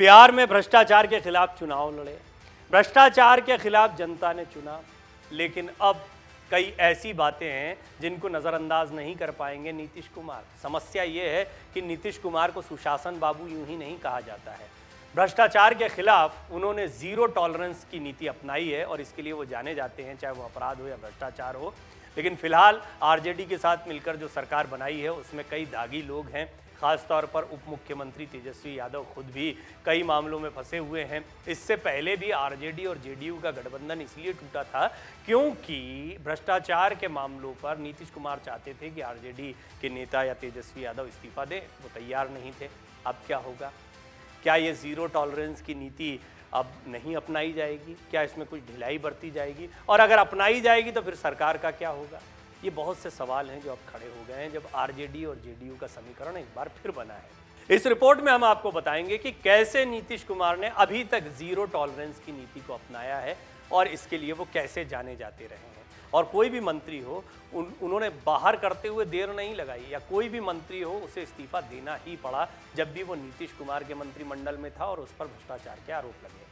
बिहार में भ्रष्टाचार के खिलाफ चुनाव लड़े, भ्रष्टाचार के खिलाफ जनता ने चुना, लेकिन अब कई ऐसी बातें हैं जिनको नज़रअंदाज नहीं कर पाएंगे नीतीश कुमार। समस्या ये है कि नीतीश कुमार को सुशासन बाबू यूं ही नहीं कहा जाता है। भ्रष्टाचार के खिलाफ उन्होंने जीरो टॉलरेंस की नीति अपनाई है और इसके लिए वो जाने जाते हैं, चाहे वो अपराध हो या भ्रष्टाचार हो। लेकिन फिलहाल आरजेडी के साथ मिलकर जो सरकार बनाई है उसमें कई दागी लोग हैं, खासतौर पर उप मुख्यमंत्री तेजस्वी यादव खुद भी कई मामलों में फंसे हुए हैं। इससे पहले भी आरजेडी और जेडीयू का गठबंधन इसलिए टूटा था क्योंकि भ्रष्टाचार के मामलों पर नीतीश कुमार चाहते थे कि आरजेडी के नेता या तेजस्वी यादव इस्तीफा दें, वो तैयार नहीं थे। अब क्या होगा? क्या ये ज़ीरो टॉलरेंस की नीति अब नहीं अपनाई जाएगी? क्या इसमें कुछ ढिलाई बरती जाएगी? और अगर अपनाई जाएगी तो फिर सरकार का क्या होगा? ये बहुत से सवाल हैं जो अब खड़े हो गए हैं जब आरजेडी और जेडीयू का समीकरण एक बार फिर बना है। इस रिपोर्ट में हम आपको बताएंगे कि कैसे नीतीश कुमार ने अभी तक जीरो टॉलरेंस की नीति को अपनाया है और इसके लिए वो कैसे जाने जाते रहे हैं। और कोई भी मंत्री हो, उन्होंने बाहर करते हुए देर नहीं लगाई, या कोई भी मंत्री हो उसे इस्तीफा देना ही पड़ा जब भी वो नीतीश कुमार के मंत्रिमंडल में था और उस पर भ्रष्टाचार के आरोप लगे।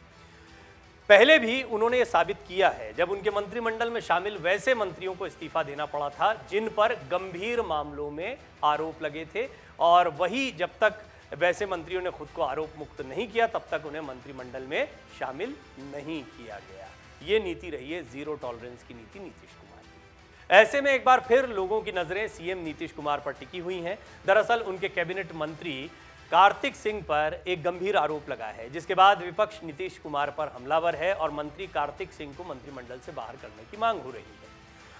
पहले भी उन्होंने ये साबित किया है जब उनके मंत्रिमंडल में शामिल वैसे मंत्रियों को इस्तीफा देना पड़ा था जिन पर गंभीर मामलों में आरोप लगे थे, और वही जब तक वैसे मंत्रियों ने खुद को आरोप मुक्त नहीं किया तब तक उन्हें मंत्रिमंडल में शामिल नहीं किया गया। ये नीति रही है जीरो टॉलरेंस की नीति नीतीश कुमार की। ऐसे में एक बार फिर लोगों की नजरें सीएम नीतीश कुमार पर टिकी हुई हैं। दरअसल उनके कैबिनेट मंत्री कार्तिक सिंह पर एक गंभीर आरोप लगा है, जिसके बाद विपक्ष नीतीश कुमार पर हमलावर है और मंत्री कार्तिक सिंह को मंत्रिमंडल से बाहर करने की मांग हो रही है।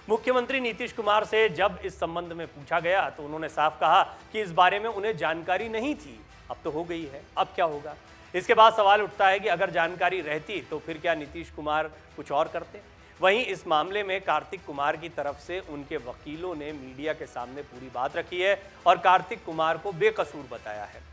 मुख्यमंत्री नीतीश कुमार से जब इस संबंध में पूछा गया तो उन्होंने साफ कहा कि इस बारे में उन्हें जानकारी नहीं थी। अब तो हो गई है, अब क्या होगा? इसके बाद सवाल उठता है कि अगर जानकारी रहती तो फिर क्या नीतीश कुमार कुछ और करते? वहीं इस मामले में कार्तिक कुमार की तरफ से उनके वकीलों ने मीडिया के सामने पूरी बात रखी है और कार्तिक कुमार को बेकसूर बताया है।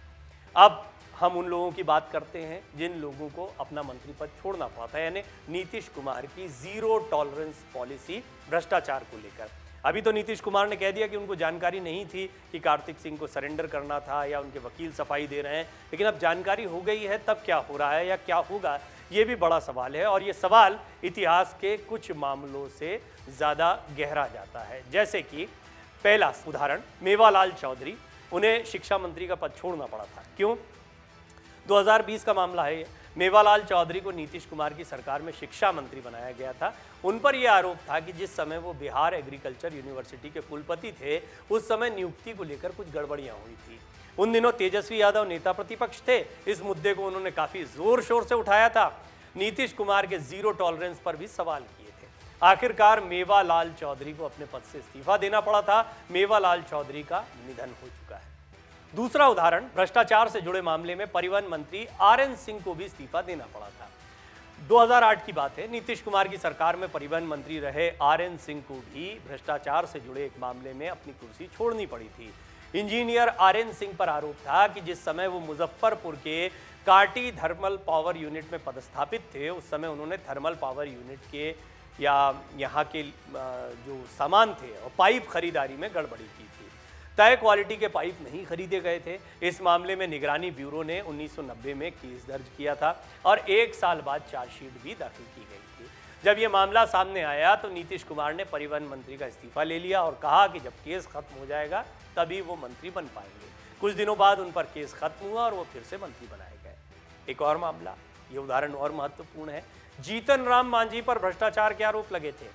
अब हम उन लोगों की बात करते हैं जिन लोगों को अपना मंत्री पद छोड़ना पड़ा था, यानी नीतीश कुमार की जीरो टॉलरेंस पॉलिसी भ्रष्टाचार को लेकर। अभी तो नीतीश कुमार ने कह दिया कि उनको जानकारी नहीं थी कि कार्तिक सिंह को सरेंडर करना था या उनके वकील सफाई दे रहे हैं, लेकिन अब जानकारी हो गई है, तब क्या हो रहा है या क्या होगा, ये भी बड़ा सवाल है। और ये सवाल इतिहास के कुछ मामलों से ज़्यादा गहरा जाता है। जैसे कि पहला उदाहरण मेवालाल चौधरी, उन्हें शिक्षा मंत्री का पद छोड़ना पड़ा था। क्यों? 2020 का मामला है ये। मेवालाल चौधरी को नीतीश कुमार की सरकार में शिक्षा मंत्री बनाया गया था। उन पर यह आरोप था कि जिस समय वो बिहार एग्रीकल्चर यूनिवर्सिटी के कुलपति थे उस समय नियुक्ति को लेकर कुछ गड़बड़ियां हुई थी। उन दिनों तेजस्वी यादव नेता प्रतिपक्ष थे। इस मुद्दे को उन्होंने काफ़ी जोर शोर से उठाया था। नीतीश कुमार के जीरो टॉलरेंस पर भी सवाल किए थे। आखिरकार मेवालाल चौधरी को अपने पद से इस्तीफा देना पड़ा था। मेवालाल चौधरी का निधन हो चुका है। दूसरा उदाहरण, भ्रष्टाचार से जुड़े मामले में परिवहन मंत्री आरएन सिंह को भी इस्तीफा देना पड़ा था। 2008 की बात है। नीतीश कुमार की सरकार में परिवहन मंत्री रहे आरएन सिंह को भी भ्रष्टाचार से जुड़े एक मामले में अपनी कुर्सी छोड़नी पड़ी थी। इंजीनियर आरएन सिंह पर आरोप था कि जिस समय वो मुजफ्फरपुर के काटी थर्मल पावर यूनिट में पदस्थापित थे उस समय उन्होंने थर्मल पावर यूनिट के या यहाँ के जो सामान थे और पाइप खरीदारी में गड़बड़ी की थी। तय क्वालिटी के पाइप नहीं खरीदे गए थे। इस मामले में निगरानी ब्यूरो ने 1990 में केस दर्ज किया था और 1 साल बाद चार्जशीट भी दाखिल की गई थी। जब ये मामला सामने आया तो नीतीश कुमार ने परिवहन मंत्री का इस्तीफा ले लिया और कहा कि जब केस खत्म हो जाएगा तभी वो मंत्री बन पाएंगे। कुछ दिनों बाद उन पर केस खत्म हुआ और वो फिर से मंत्री बनाए गए। एक और मामला, ये उदाहरण और महत्वपूर्ण है। जीतन राम मांझी पर भ्रष्टाचार के आरोप लगे थे।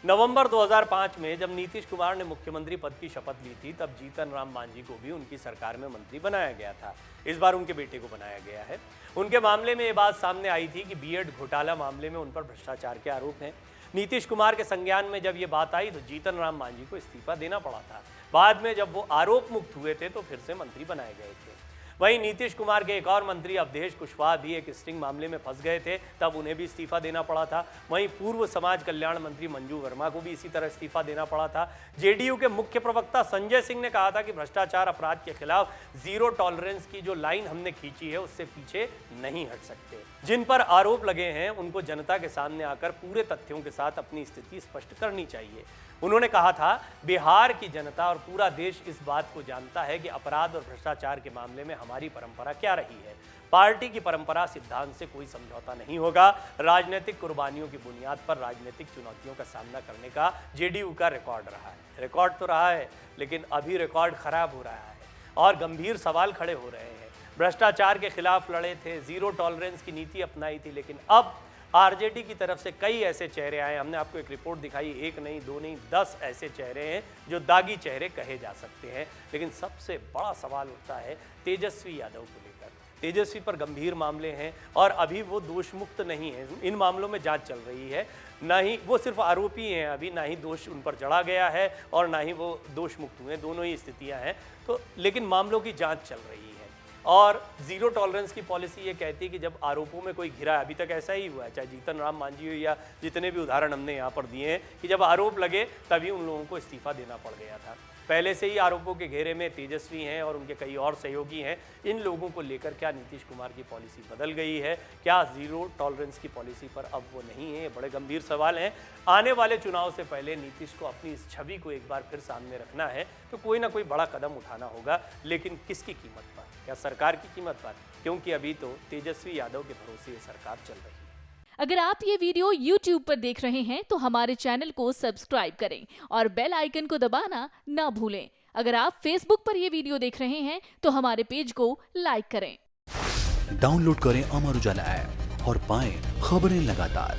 नवंबर 2005 में जब नीतीश कुमार ने मुख्यमंत्री पद की शपथ ली थी तब जीतन राम मांझी को भी उनकी सरकार में मंत्री बनाया गया था। इस बार उनके बेटे को बनाया गया है। उनके मामले में ये बात सामने आई थी कि बीएड घोटाला मामले में उन पर भ्रष्टाचार के आरोप हैं। नीतीश कुमार के संज्ञान में जब ये बात आई तो जीतन राम मांझी को इस्तीफा देना पड़ा था। बाद में जब वो आरोप मुक्त हुए थे तो फिर से मंत्री बनाए गए थे। वहीं नीतीश कुमार के एक और मंत्री अवधेश कुशवाहा भी एक स्टिंग मामले में फंस गए थे, तब उन्हें भी इस्तीफा देना पड़ा था। वहीं पूर्व समाज कल्याण मंत्री मंजू वर्मा को भी इसी तरह इस्तीफा देना पड़ा था। जेडीयू के मुख्य प्रवक्ता संजय सिंह ने कहा था कि भ्रष्टाचार अपराध के खिलाफ जीरो टॉलरेंस की जो लाइन हमने खींची है उससे पीछे नहीं हट सकते। जिन पर आरोप लगे हैं उनको जनता के सामने आकर पूरे तथ्यों के साथ अपनी स्थिति स्पष्ट करनी चाहिए। उन्होंने कहा था, बिहार की जनता और पूरा देश इस बात को जानता है कि अपराध और भ्रष्टाचार के मामले में हमारी परंपरा क्या रही है। पार्टी की परंपरा सिद्धांत से कोई समझौता नहीं होगा। राजनीतिक कुर्बानियों की बुनियाद पर राजनीतिक चुनौतियों का सामना करने का जेडीयू का रिकॉर्ड रहा है। रिकॉर्ड तो रहा है, लेकिन अभी रिकॉर्ड खराब हो रहा है और गंभीर सवाल खड़े हो रहे हैं। भ्रष्टाचार के खिलाफ लड़े थे, जीरो टॉलरेंस की नीति अपनाई थी, लेकिन अब आरजेडी की तरफ से कई ऐसे चेहरे आए। हमने आपको एक रिपोर्ट दिखाई, एक नहीं, दो नहीं, 10 ऐसे चेहरे हैं जो दागी चेहरे कहे जा सकते हैं। लेकिन सबसे बड़ा सवाल उठता है तेजस्वी यादव को लेकर। तेजस्वी पर गंभीर मामले हैं और अभी वो दोष मुक्त नहीं है। इन मामलों में जांच चल रही है, ना ही वो सिर्फ आरोपी हैं अभी, ना ही दोष उन पर चढ़ा गया है और ना ही वो दोष मुक्त हुए, दोनों ही स्थितियां हैं। तो लेकिन मामलों की जांच चल रही है और जीरो टॉलरेंस की पॉलिसी ये कहती है कि जब आरोपों में कोई घिरा है, अभी तक ऐसा ही हुआ है, चाहे जीतन राम मांझी हो या जितने भी उदाहरण हमने यहाँ पर दिए हैं, कि जब आरोप लगे तभी उन लोगों को इस्तीफा देना पड़ गया था। पहले से ही आरोपों के घेरे में तेजस्वी हैं और उनके कई और सहयोगी हैं। इन लोगों को लेकर क्या नीतीश कुमार की पॉलिसी बदल गई है? क्या जीरो टॉलरेंस की पॉलिसी पर अब वो नहीं है? ये बड़े गंभीर सवाल हैं। आने वाले चुनाव से पहले नीतीश को अपनी इस छवि को एक बार फिर सामने रखना है तो कोई ना कोई बड़ा कदम उठाना होगा, लेकिन किसकी कीमत पर? क्या सरकार की कीमत पर? क्योंकि अभी तो तेजस्वी यादव के भरोसे ये सरकार चल रही है। अगर आप ये वीडियो YouTube पर देख रहे हैं तो हमारे चैनल को सब्सक्राइब करें और बेल आइकन को दबाना ना भूलें। अगर आप Facebook पर ये वीडियो देख रहे हैं तो हमारे पेज को लाइक करें। डाउनलोड करें अमर उजाला ऐप और पाएं खबरें लगातार।